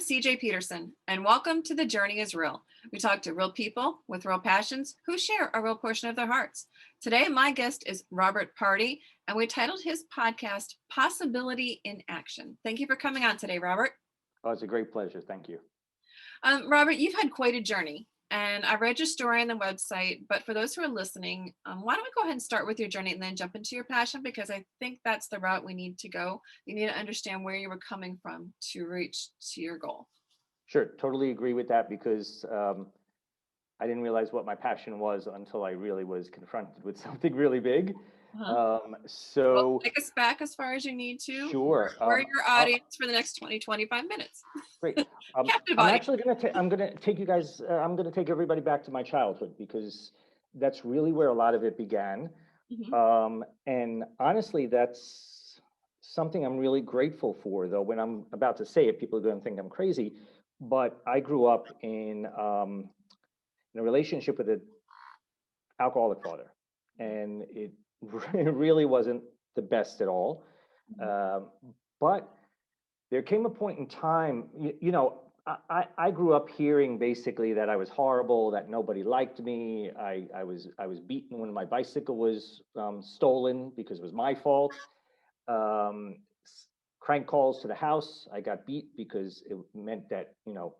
CJ Peterson, and welcome to The Journey is Real. We talk to real people with real passions who share a real portion of their hearts. Today, my guest is Robert Pardi, and we titled his podcast Possibility in Action. Thank you for coming on today, Robert. Oh, it's a great pleasure. Thank you. Robert, you've had quite a journey, and I read your story on the website. But for those who are listening, why don't we go ahead and start with your journey and then jump into your passion? Because I think that's the route we need to go. You need to understand where you were coming from to reach to your goal. Sure, totally agree with that because I didn't realize what my passion was until I really was confronted with something really big. Uh-huh. Um, Well, so, take us back as far as you need to. sure. We're your audience for the next 20, 25 minutes. Great. Captive I'm audience. actually I'm gonna take you guys. I'm gonna take everybody back to my childhood because that's really where a lot of it began. Mhm. And honestly, that's something I'm really grateful for. Though when I'm about to say it, people are going to think I'm crazy. But I grew up in a relationship with an alcoholic father, and it it really wasn't the best at all. Mhm. Um, but there came a point in time, I grew up hearing basically that I was horrible, that nobody liked me. I was beaten when my bicycle was stolen because it was my fault. Um, Crank calls to the house. I got beat because it meant that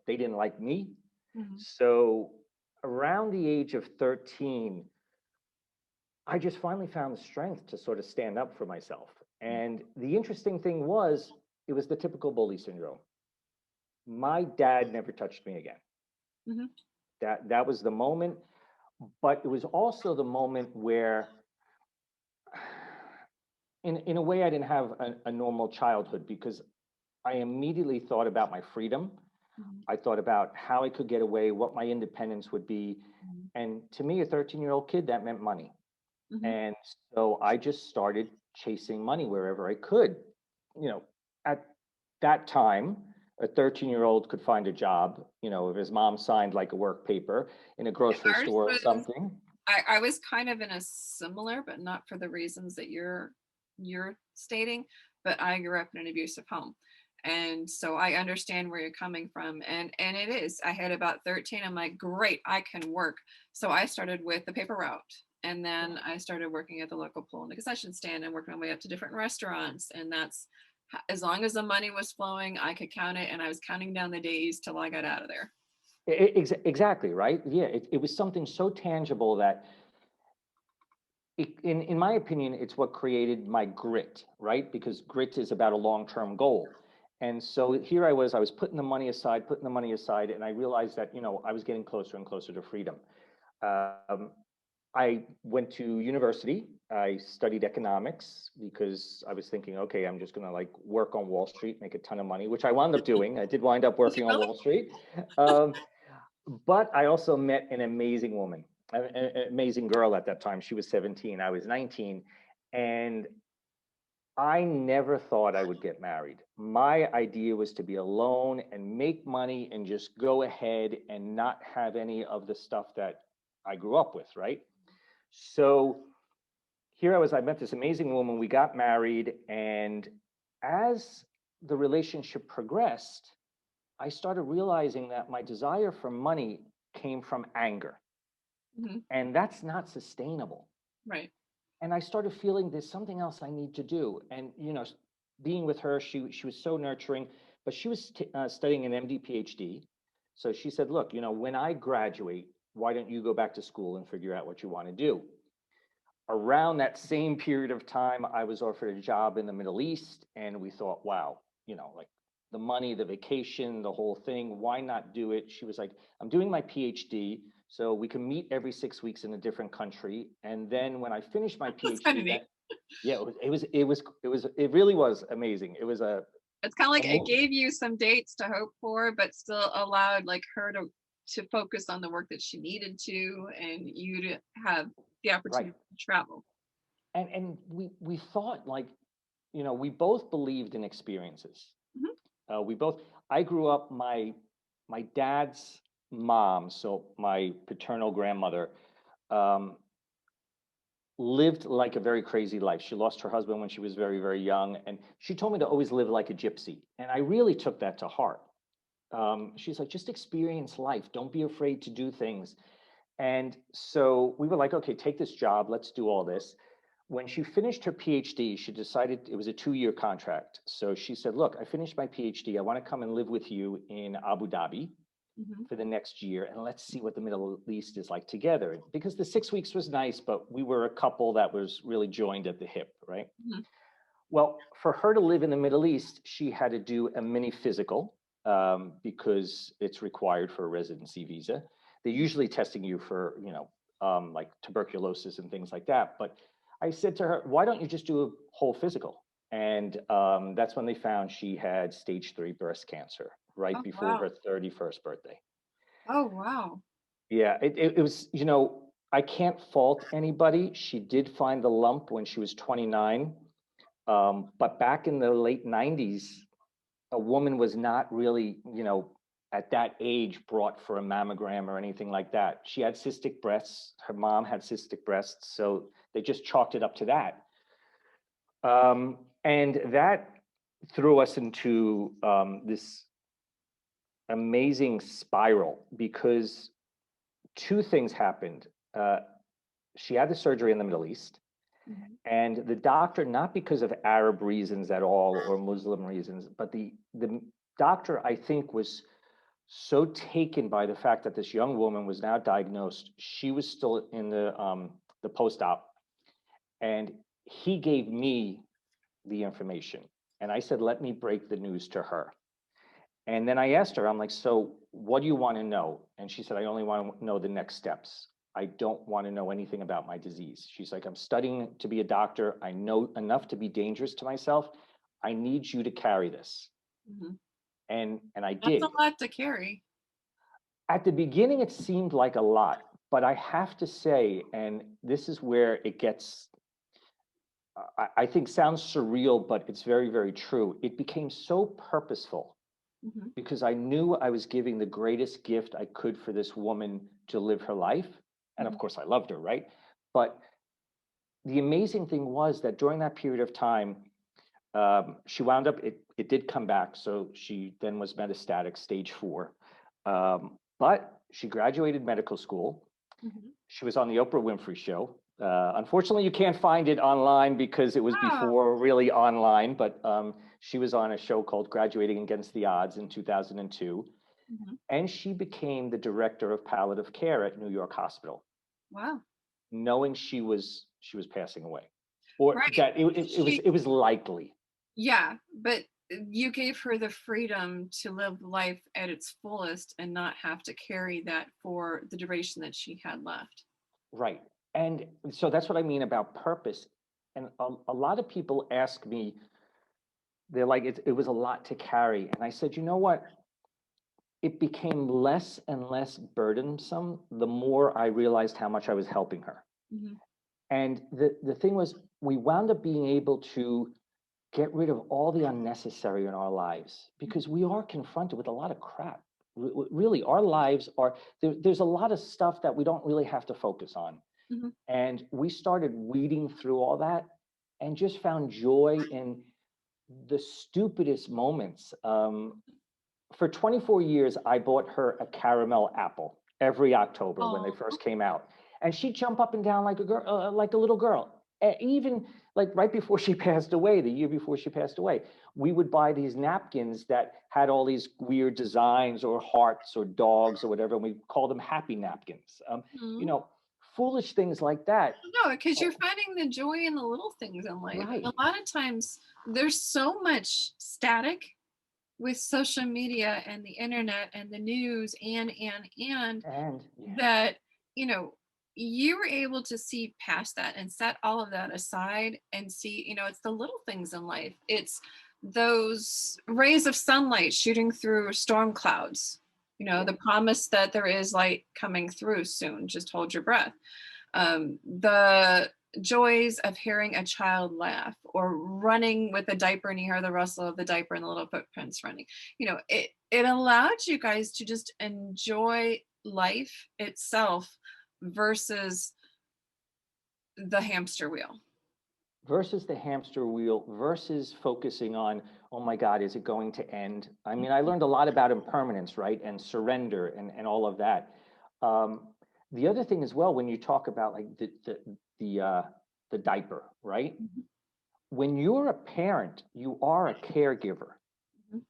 they didn't like me. Mhm. So around the age of 13, I just finally found the strength to sort of stand up for myself. And the interesting thing was, it was the typical bully syndrome. My dad never touched me again. Mhm. That was the moment, but it was also the moment where, in a way, I didn't have a normal childhood because I immediately thought about my freedom. Mhm. I thought about how I could get away, what my independence would be. Mhm. And to me, a 13-year-old kid, that meant money. Mhm. And so I just started chasing money wherever I could. You know, at that time, a 13-year-old could find a job, if his mom signed like a work paper in a grocery Ours store or was something. I was kind of in a similar, but not for the reasons that you're stating, but I grew up in an abusive home. And so I understand where you're coming from. And it is. I had about 13. I'm like, great, I can work. So I started with the paper route. And then I started working at the local pool and the concession stand and working my way up to different restaurants. And that's as long as the money was flowing, I could count it. And I was counting down the days till I got out of there. Exactly, right? Yeah, it was something so tangible that in my opinion, it's what created my grit, right? Because grit is about a long-term goal. And so here I was putting the money aside, and I realized that, I was getting closer and closer to freedom. Um, I went to university. I studied economics because I was thinking, okay, I'm just going to like work on Wall Street, make a ton of money, which I wound up doing. I did wind up Was it working on really? Wall Street. Um, but I also met an amazing woman, an amazing girl at that time. She was 17, I was 19. And I never thought I would get married. My idea was to be alone and make money and just go ahead and not have any of the stuff that I grew up with, right? So here I was, I met this amazing woman, we got married, and as the relationship progressed, I started realizing that my desire for money came from anger, Mhm. and that's not sustainable. Right. And I started feeling there's something else I need to do. And being with her, she was so nurturing, but she was studying an MD PhD. So she said, "Look, when I graduate, why don't you go back to school and figure out what you want to do?" Around that same period of time, I was offered a job in the Middle East, and we thought, wow, like the money, the vacation, the whole thing, why not do it? She was like, I'm doing my PhD, so we can meet every 6 weeks in a different country. And then when I finished my That's kind of PhD, neat. yeah, it really was amazing. It was It's kind of a like it mo- gave you some dates to hope for, but still allowed like her to focus on the work that she needed to, and you to have the right. opportunity to travel. And we thought like, we both believed in experiences. Mhm. We both. I grew up. My dad's mom, so my paternal grandmother, um, lived like a very crazy life. She lost her husband when she was very, very young, and she told me to always live like a gypsy, and I really took that to heart. She's like, just experience life. Don't be afraid to do things. And so we were like, okay, take this job. Let's do all this. When she finished her PhD, she decided it was a 2-year contract. So she said, look, I finished my PhD. I want to come and live with you in Abu Dhabi Hmm. for the next year. And let's see what the Middle East is like together. Because the 6 weeks was nice, but we were a couple that was really joined at the hip, right? Hmm. Well, for her to live in the Middle East, she had to do a mini physical because it's required for a residency visa. They're usually testing you for, like tuberculosis and things like that. But I said to her, why don't you just do a whole physical? And that's when they found she had stage 3 breast cancer right Oh, before wow. her 31st birthday. Oh, wow. Yeah, it was, I can't fault anybody. She did find the lump when she was 29. But back in the late 90s, a woman was not really, at that age brought for a mammogram or anything like that. She had cystic breasts. Her mom had cystic breasts. So they just chalked it up to that. And that threw us into this amazing spiral because two things happened. Uh, she had the surgery in the Middle East. Hmm. And the doctor, not because of Arab reasons at all or Muslim reasons, but the doctor, I think, was so taken by the fact that this young woman was now diagnosed. She was still in the post-op, and he gave me the information. And I said, let me break the news to her. And then I asked her, I'm like, so what do you want to know? And she said, I only want to know the next steps. I don't want to know anything about my disease. She's like, I'm studying to be a doctor. I know enough to be dangerous to myself. I need you to carry this. Hmm. And I That's a did. lot to carry. At the beginning, it seemed like a lot, but I have to say, and this is where it gets, I think sounds surreal, but it's very, very true. It became so purposeful Hmm. because I knew I was giving the greatest gift I could for this woman to live her life. And of Hmm. course, I loved her, right? But the amazing thing was that during that period of time, she wound up, it did come back. So she then was metastatic, stage 4. But she graduated medical school. Hmm. She was on the Oprah Winfrey Show. Unfortunately, you can't find it online because it was Wow. before really online, but she was on a show called Graduating Against the Odds in 2002. Hmm. And she became the director of palliative care at New York Hospital, Wow. knowing she was passing away, or Right. that it was likely. Yeah, but you gave her the freedom to live life at its fullest and not have to carry that for the duration that she had left. Right. And so that's what I mean about purpose. And a lot of people ask me, they're like, it was a lot to carry. And I said, you know what? It became less and less burdensome the more I realized how much I was helping her. Mhm. And the thing was, we wound up being able to get rid of all the unnecessary in our lives Mhm. because we are confronted with a lot of crap. Really, our lives are there's a lot of stuff that we don't really have to focus on. Mhm. And we started weeding through all that and just found joy in the stupidest moments. For 24 years, I bought her a caramel apple every October when they Oh, first came out, and she'd jump up and down like a girl, like a little girl. Even like right before she passed away, the year before she passed away, we would buy these napkins that had all these weird designs or hearts or dogs or whatever, and we call them happy napkins. You mhm. know, foolish things like that. No, because you're Oh, finding the joy in the little things in life. right. A lot of times there's so much static with social media and the internet and the news and And yeah, that, you know, you were able to see past that and set all of that aside and see, it's the little things in life. It's those rays of sunlight shooting through storm clouds, yeah, the promise that there is light coming through soon. Just hold your breath. The joys of hearing a child laugh or running with a diaper and you hear the rustle of the diaper and the little footprints running. It allowed you guys to just enjoy life itself versus the hamster wheel. versus the hamster wheel versus focusing on, oh my God, is it going to end? I mean, I learned a lot about impermanence, right? And surrender and all of that. Um, the other thing as well, when you talk about like the diaper, right? Mhm, When you're a parent, you are a caregiver, mhm,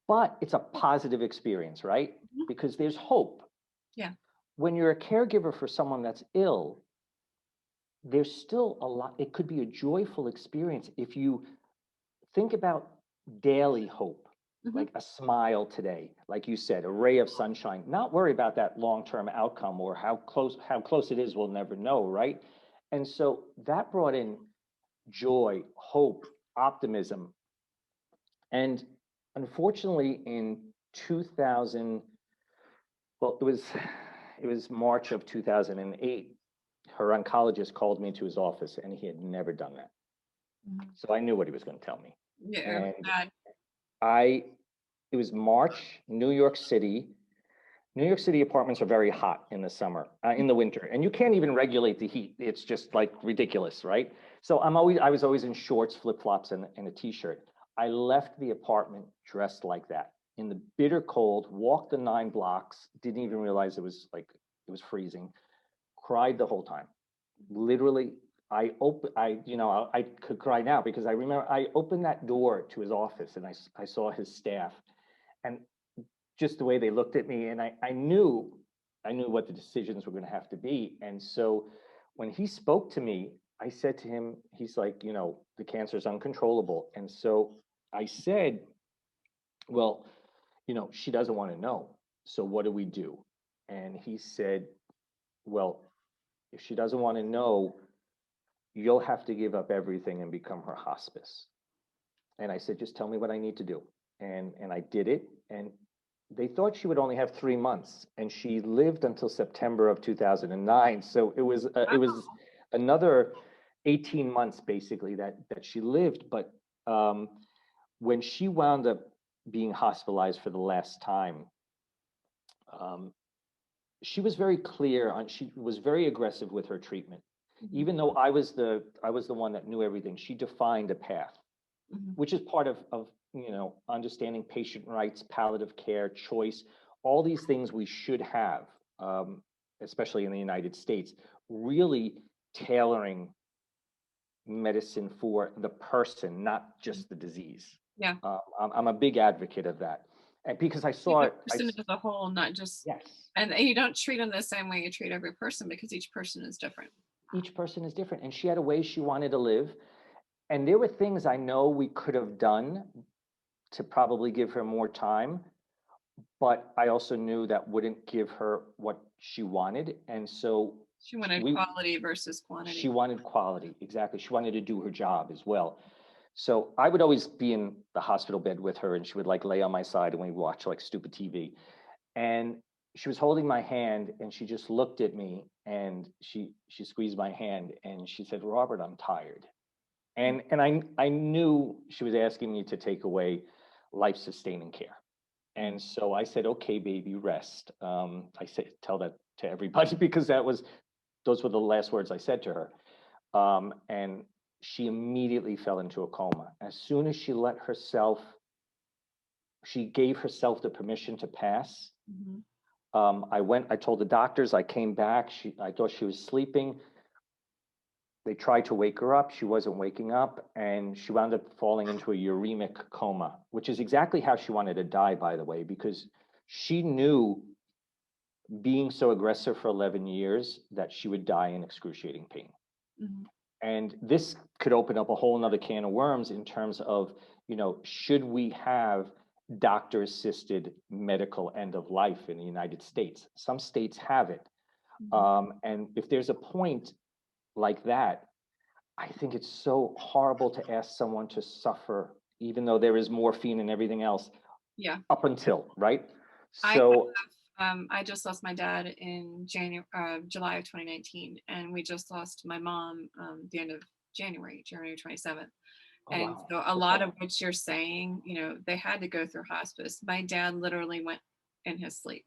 but it's a positive experience, right? mhm. Because there's hope. Yeah. When you're a caregiver for someone that's ill, there's still a lot, it could be a joyful experience if you think about daily hope, Mhm. like a smile today, like you said, a ray of sunshine. Not worry about that long-term outcome or how close it is, we'll never know, right? And so that brought in joy, hope, optimism. And unfortunately, in 2000, well, it was March of 2008, her oncologist called me to his office, and he had never done that. Mhm. So I knew what he was going to tell me. Yeah, it was And bad. I, it was March, New York City. New York City apartments are very hot in the summer, in the winter, and you can't even regulate the heat. It's just like ridiculous, right? So I was always in shorts, flip flops, and a t-shirt. I left the apartment dressed like that in the bitter cold, walked the 9 blocks, didn't even realize it was freezing, cried the whole time. Literally, I could cry now because I remember I opened that door to his office and I saw his staff, and just the way they looked at me, and I knew what the decisions were going to have to be. And so when he spoke to me, I said to him, he's like, the cancer is uncontrollable. And so I said, well, she doesn't want to know. So what do we do? And he said, well, if she doesn't want to know, you'll have to give up everything and become her hospice. And I said, just tell me what I need to do. And I did it. And they thought she would only have 3 months, and she lived until September of 2009. So it was another 18 months basically that she lived. But um, when she wound up being hospitalized for the last time, um, she was very clear on. She was very aggressive with her treatment, Mhm, even though I was the one that knew everything. She defined a path, mhm. which is part of understanding patient rights, palliative care, choice, all these things we should have, um, especially in the United States, really tailoring medicine for the person, not just the disease. Yeah. I'm a big advocate of that, and because I Treat saw the it, person as a whole, not just, yes, and you don't treat them the same way you treat every person because each person is different. each person is different, and she had a way she wanted to live, and there were things I know we could have done to probably give her more time, but I also knew that wouldn't give her what she wanted. And so She wanted we quality versus she quantity. wanted quality. Exactly. She wanted to do her job as well. So I would always be in the hospital bed with her, and she would like lay on my side and we watch like stupid TV. And she was holding my hand and she just looked at me and she squeezed my hand and she said, Robert, I'm tired. And I knew she was asking me to take away life sustaining care. Mhm. And so I said, okay, baby, rest. I said, tell that to everybody because those were the last words I said to her. And she immediately fell into a coma. As soon as she gave herself the permission to pass. Mhm. I told the doctors, I came back. I thought she was sleeping. They tried to wake her up. She wasn't waking up, and she wound up falling into a uremic coma, which is exactly how she wanted to die, by the way, because she knew being so aggressive for 11 years that she would die in excruciating pain. Mhm. And this could open up a whole nother can of worms in terms of, should we have doctor assisted medical end of life in the United States? Some states have it. Mhm. And if there's a point like that, I think it's so horrible to ask someone to suffer, even though there is morphine and everything else, Yeah. up until, right? I have, So, I just lost my dad in July of 2019, and we just lost my mom the end of January 27th. oh And wow, so a so lot sorry. of what you're saying, they had to go through hospice. My dad literally went in his sleep,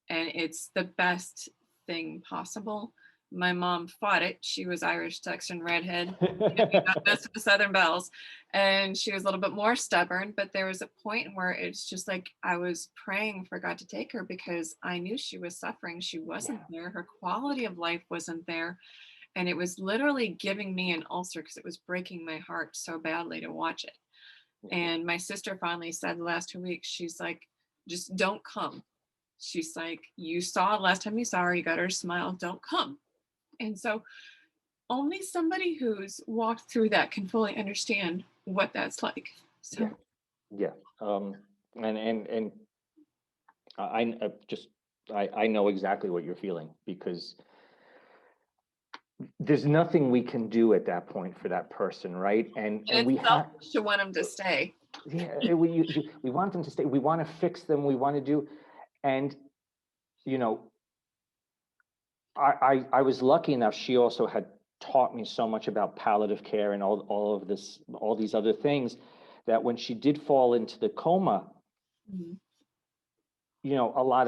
and it's the best thing possible. My mom fought it. She was Irish, Texan, redhead. You know, we don't mess with the Southern belles. And she was a little bit more stubborn, but there was a point where it's just like I was praying for God to take her because I knew she was suffering. She wasn't Yeah, there. Her quality of life wasn't there. And it was literally giving me an ulcer because it was breaking my heart so badly to watch it. yeah, And my sister finally said the last 2 weeks, she's like, just don't come. She's like, you saw last time you saw her, you got her to smile, don't come. And so only somebody who's walked through that can fully understand what that's like. yeah, So yeah. And just I know exactly what you're feeling because there's nothing we can do at that point for that person, right? And and it's we have, selfish to want them to stay. yeah, we want them to stay. We want to fix them. We want to do, and you know, I was lucky enough. She also had taught me so much about palliative care and all of this, all these other things, that when she did fall into the coma, Mhm. a lot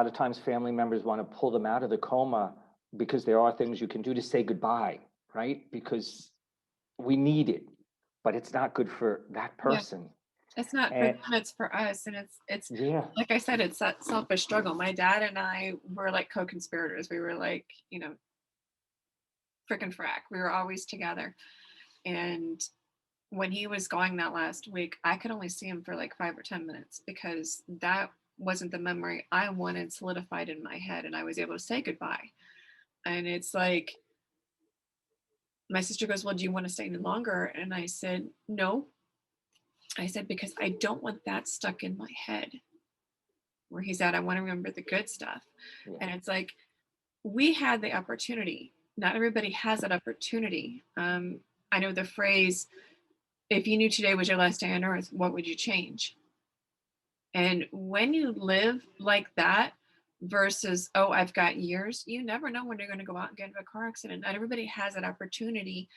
of times family members want to pull them out of the coma because there are things you can do to say goodbye, right? Because we need it, but it's not good for that Yeah, person. it's not for And them, it's for us. And it's yeah, like I said, it's that selfish struggle. My dad and I were like co-conspirators. We were like, frickin' frack. We were always together. And when he was going that last week, I could only see him for like 5 or 10 minutes because that wasn't the memory I wanted solidified in my head. And I was able to say goodbye. And it's like, my sister goes, well, do you want to stay any longer? And I said, no. I said, because I don't want that stuck in my head where he's at. I want to remember the good stuff. yeah, And it's like, we had the opportunity. Not everybody has that opportunity. I know the phrase, if you knew today was your last day on earth, what would you change? And when you live like that versus, oh, I've got years, you never know when you're going to go out and get into a car accident. Not everybody has that opportunity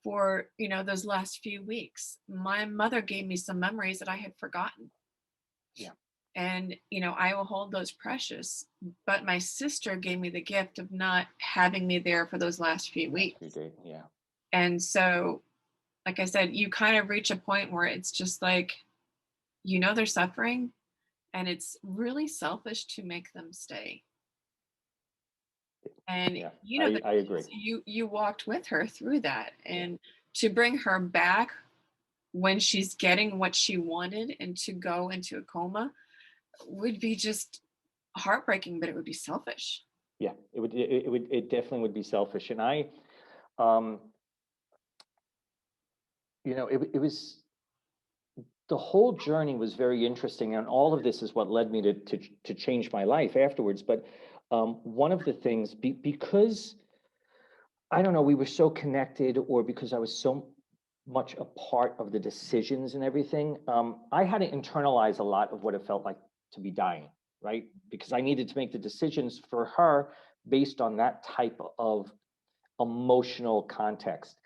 for, those last few weeks. My mother gave me some memories that I had forgotten. yeah. And, I will hold those precious. But my sister gave me the gift of not having me there for those last few Last few weeks. days, yeah. And so, like I said, you kind of reach a point where it's just like, they're suffering and it's really selfish to make them stay. And Yeah, the I agree. you walked with her through that, and to bring her back when she's getting what she wanted and to go into a coma would be just heartbreaking, but it would be selfish. Yeah, it definitely would be selfish. And um, it was the whole journey was very interesting, and all of this is what led me to change my life afterwards. But one of the things, because I don't know, we were so connected, or because I was so much a part of the decisions and everything, I had to internalize a lot of what it felt like to be dying, right? Because I needed to make the decisions for her based on that type of emotional context.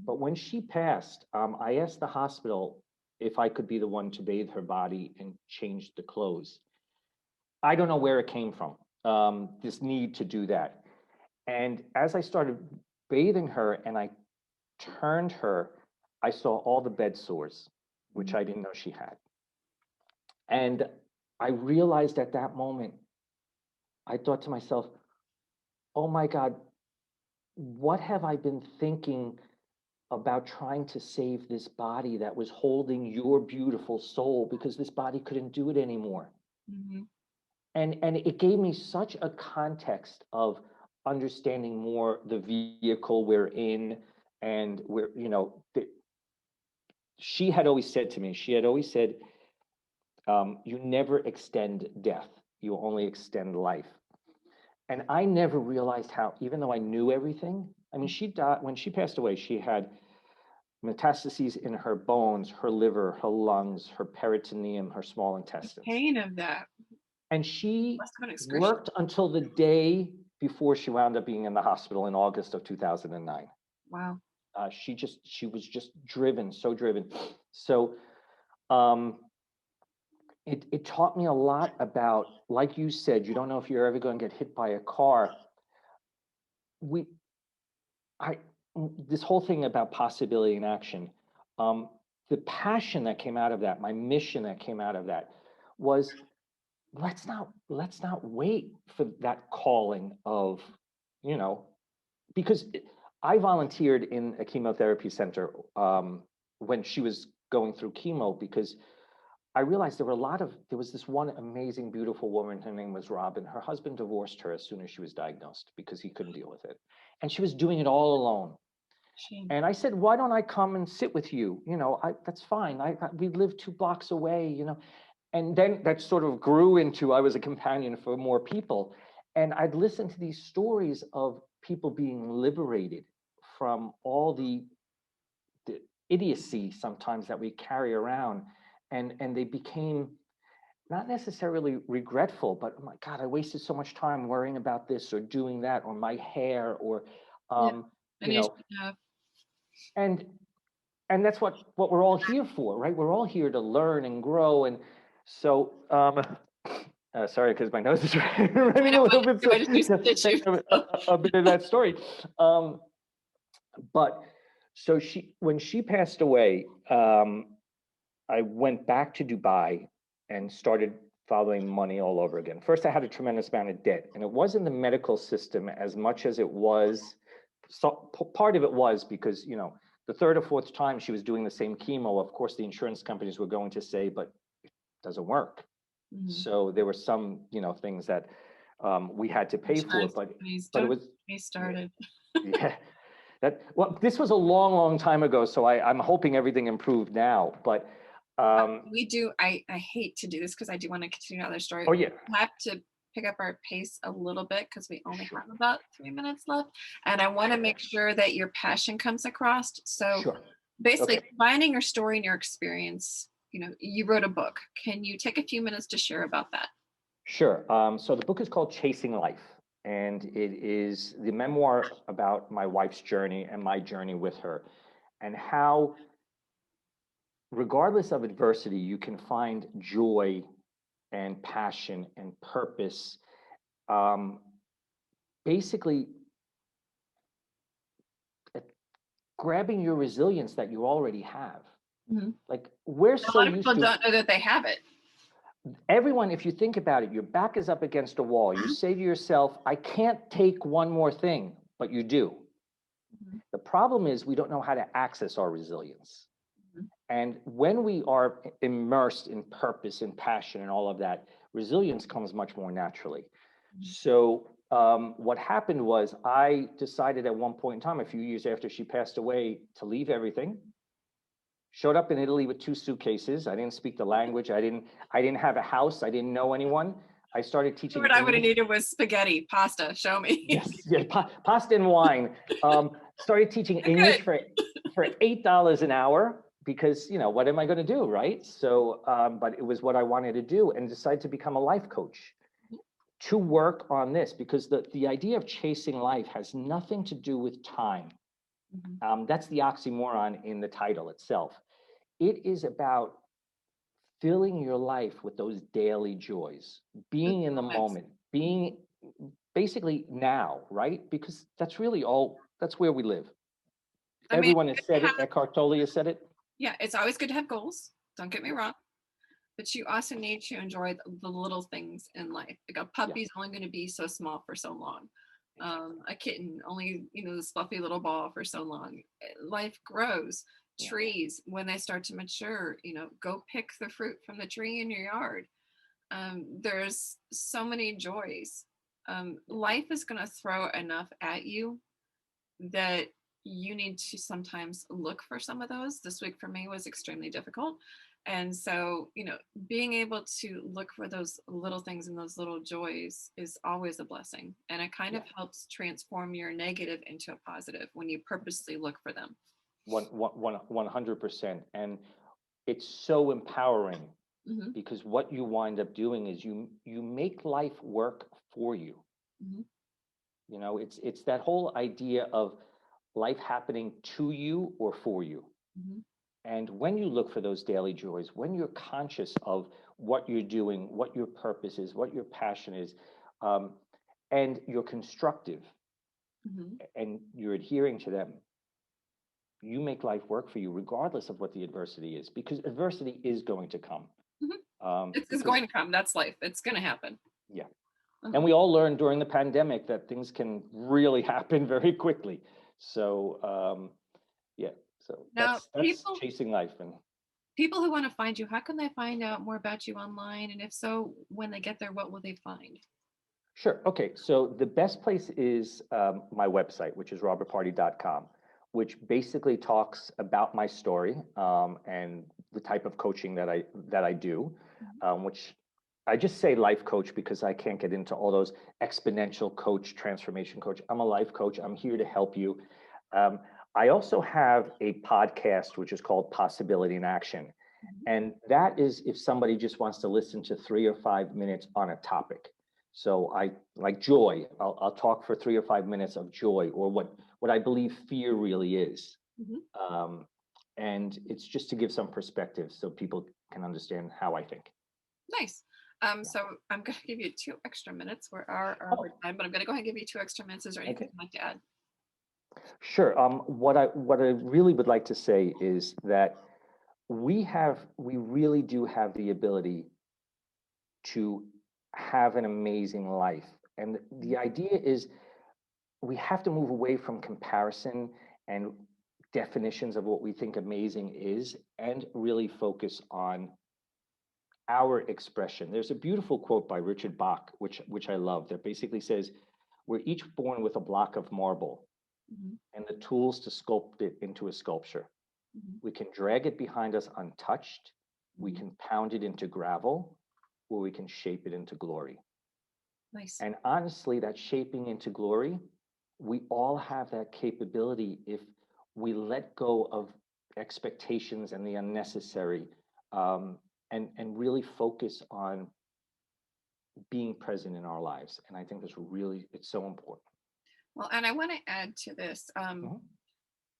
But when she passed, I asked the hospital if I could be the one to bathe her body and change the clothes. I don't know where it came from, this need to do that. And as I started bathing her and I turned her, I saw all the bed sores, which Mhm. I didn't know she had. And I realized at that moment, I thought to myself, oh my God, what have I been thinking about trying to save this body that was holding your beautiful soul, because this body couldn't do it anymore? Mhm. And it gave me such a context of understanding more the vehicle we're in, and where, she had always said to me, she had always said, you never extend death, you only extend life. And I never realized how, even though I knew everything, I mean, she died when she passed away. She had metastases in her bones, her liver, her lungs, her peritoneum, her small The intestines. pain of that And she must have been excruciating. worked until the day before she wound up being in the hospital in August of 2009. Wow. She was just driven, so driven. So um, it taught me a lot about, like you said, you don't know if you're ever going to get hit by a car. We I this whole thing about possibility and action, um, the passion that came out of that, my mission that came out of that was let's not wait for that calling of, you know, because I volunteered in a chemotherapy center when she was going through chemo because I realized there was this one amazing, beautiful woman. Her name was Robin. Her husband divorced her as soon as she was diagnosed because he couldn't deal with it. And she was doing it all alone. Shame. And I said, why don't I come and sit with you? That's fine. We live 2 blocks away. And then that sort of grew into I was a companion for more people. And I'd listen to these stories of people being liberated from all the idiocy sometimes that we carry around. And they became not necessarily regretful, but oh my God, I wasted so much time worrying about this or doing that or my hair or Yeah. um, And you you know, should have. and and that's what we're all here for, right? We're all here to learn and grow. And so sorry, because my nose is I running know, a I little bit, so I just used to stitch thank you. a bit of that story. Um, but so when she passed away, I went back to Dubai and started following money all over again. First, I had a tremendous amount of debt, and it wasn't the medical system as much as it was. So part of it was because the third or fourth time she was doing the same chemo. Of course, the insurance companies were going to say, "But it doesn't work." Mhm. So there were some things that we had to pay for, Insurance but companies, it don't was get me yeah, started. yeah. Well, this was a long, long time ago, so I'm hoping everything improved now. But We do, I hate to do this because I do want to continue another story. oh yeah, We have to pick up our pace a little bit because we only sure, have about 3 minutes left. And I want to make sure that your passion comes across. So sure. basically, Okay, combining your story and your experience, you wrote a book. Can you take a few minutes to share about that? sure. So the book is called Chasing Life, and it is the memoir about my wife's journey and my journey with her, and how, regardless of adversity, you can find joy and passion and purpose. Um, Basically, uh, grabbing your resilience that you already have. Mhm. Like we're A so lot of used people to don't know that they have it. everyone, if you think about it, your back is up against a wall. You say to yourself, I can't take one more thing, but you do. Mhm. The problem is we don't know how to access our resilience. Mhm. And when we are immersed in purpose and passion and all of that, resilience comes much more naturally. Mhm. So, what happened was I decided at one point in time, a few years after she passed away, to leave everything. Showed up in Italy with 2 suitcases. I didn't speak the language. I didn't have a house. I didn't know anyone. I started teaching What I would have English. needed was spaghetti, pasta. Show me. Yes, yeah, pasta and wine. Started teaching You're English good. for $8 an hour because what am I going to do, right? So, but it was what I wanted to do, and decided to become a life coach to work on this because the idea of chasing life has nothing to do with time. Mhm. That's the oxymoron in the title itself. It is about filling your life with those daily joys, Those being in the moments. moment, being basically now, right? Because that's where we live. I mean, Everyone it's has good said to it. have, Eckhart Tolle has said it. yeah, it's always good to have goals. Don't get me Yeah, wrong. But you also need to enjoy the little things in life. Like a yeah, puppy's only going to be so small for so long. exactly. A kitten only, this fluffy little ball for so long. Life grows. Yeah, Trees, when they start to mature, go pick the fruit from the tree in your yard. There's so many joys. yeah, Life is going to throw enough at you that you need to sometimes look for some of those. This week for me was extremely difficult. And so, being able to look for those little things and those little joys is always a blessing. And it kind of yeah. helps transform your negative into a positive when you purposely look for them. 100%. And it's so empowering Hmm. because what you wind up doing is you make life work for you. Hmm. It's that whole idea of life happening to you or for you. Hmm. And when you look for those daily joys, when you're conscious of what you're doing, what your purpose is, what your passion is, um, and you're constructive, Mhm. and you're adhering to them, you make life work for you regardless of what the adversity is, because adversity is going to come. Mhm. It's Because going to come. That's life. It's going to happen. yeah, and Mhm. we all learned during the pandemic that things can really happen very quickly. So yeah, so Now, that's chasing life. And people who want to find you, how can they find out more about you online? And if so, when they get there, what will they find? sure, okay, so the best place is my website, which is robertparty.com, which basically talks about my story, and the type of coaching that I do, Mhm. which I just say life coach because I can't get into all those exponential coach, transformation coach. I'm a life coach. I'm here to help you. Um, I also have a podcast which is called Possibility in Action. Mhm. And that is if somebody just wants to listen to 3 or 5 minutes on a topic. So I like joy. I'll talk for 3 or 5 minutes of joy, or what I believe fear really is. Mhm. Um, and it's just to give some perspective so people can understand how I think. Nice. Yeah. So I'm going to give you 2 extra minutes. We're our Oh, overtime, but I'm going to go ahead and give you 2 extra minutes. Is there anything okay. you'd like to add? Sure. What I really would like to say is that we really do have the ability to have an amazing life. And Mhm. the idea is we have to move away from comparison and definitions of what we think amazing is, and really focus on our expression. There's a beautiful quote by Richard Bach, which I love, that basically says, "We're each born with a block of marble Mhm. and the tools to sculpt it into a sculpture. Mhm. We can drag it behind us untouched. We Mhm. can pound it into gravel, or we can shape it into glory." Nice. And honestly, that shaping into glory, we all have that capability if we let go of expectations and the unnecessary, um, and really focus on being present in our lives. And I think that's really, it's so important. Well, and I want to add to this. Mhm.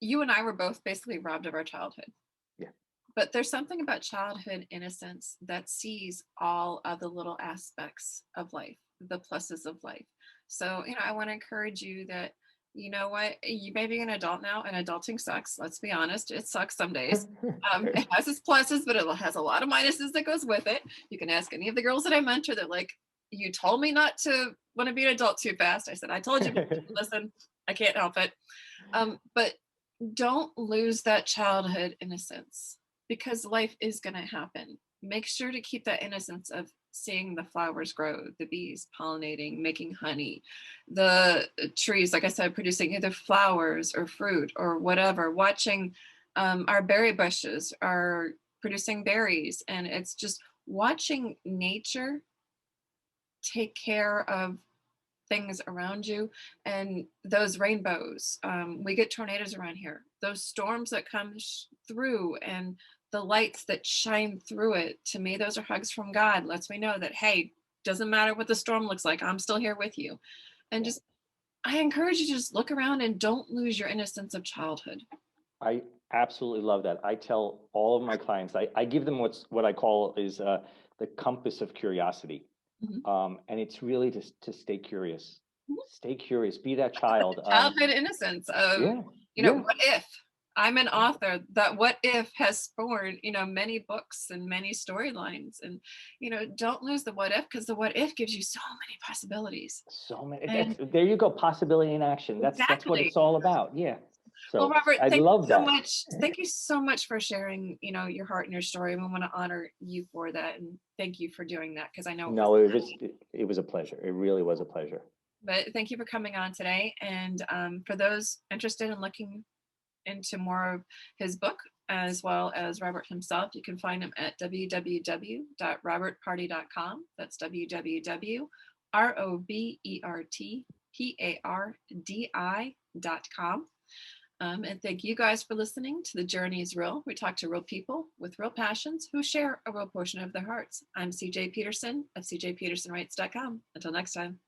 You and I were both basically robbed of our childhood. Yeah. But there's something about childhood innocence that sees all of the little aspects of life, the pluses of life. So, I want to encourage you that, you know what, you may be an adult now, and adulting sucks. Let's be honest, it sucks some days. It has its pluses, but it has a lot of minuses that goes with it. You can ask any of the girls that I mentor that like, you told me not to want to be an adult too fast. I said, I told you, but you didn't listen. I can't help it. But don't lose that childhood innocence because life is going to happen. Make sure to keep that innocence of seeing the flowers grow, the bees pollinating, making honey, the trees, like I said, producing either flowers or fruit or whatever, watching our berry bushes are producing berries. And it's just watching nature take care of things around you and those rainbows. We get tornadoes around here, those storms that come through and the lights that shine through it. To me, those are hugs from God. Lets me know that, hey, doesn't matter what the storm looks like, I'm still here with you. And Yeah. just, I encourage you to just look around and don't lose your innocence of childhood. I absolutely love that. I tell all of my clients, I give them what I call is the compass of curiosity. Mhm. And it's really to stay curious. Stay curious, be that The child. childhood innocence of, Yeah, yeah, what if I'm an author, that what if has spawned, many books and many storylines. And, don't lose the what if, because the what if gives you so many possibilities. so many. And There you go. Possibility in action. That's what exactly. it's all about. Yeah. Well, So Robert, I thank you love so that. much. Thank you so much for sharing, your heart and your story. We want to honor you for that. And thank you for doing that because I know it was, No, it was a pleasure. It really was a pleasure. but thank you for coming on today. And for those interested in looking into more of his book, as well as Robert himself, you can find him at www.robertparty.com. That's www.robertpardi.com. And thank you guys for listening to The Journey is Real. We talk to real people with real passions who share a real portion of their hearts. I'm CJ Peterson of cjpetersonwrites.com. Until next time.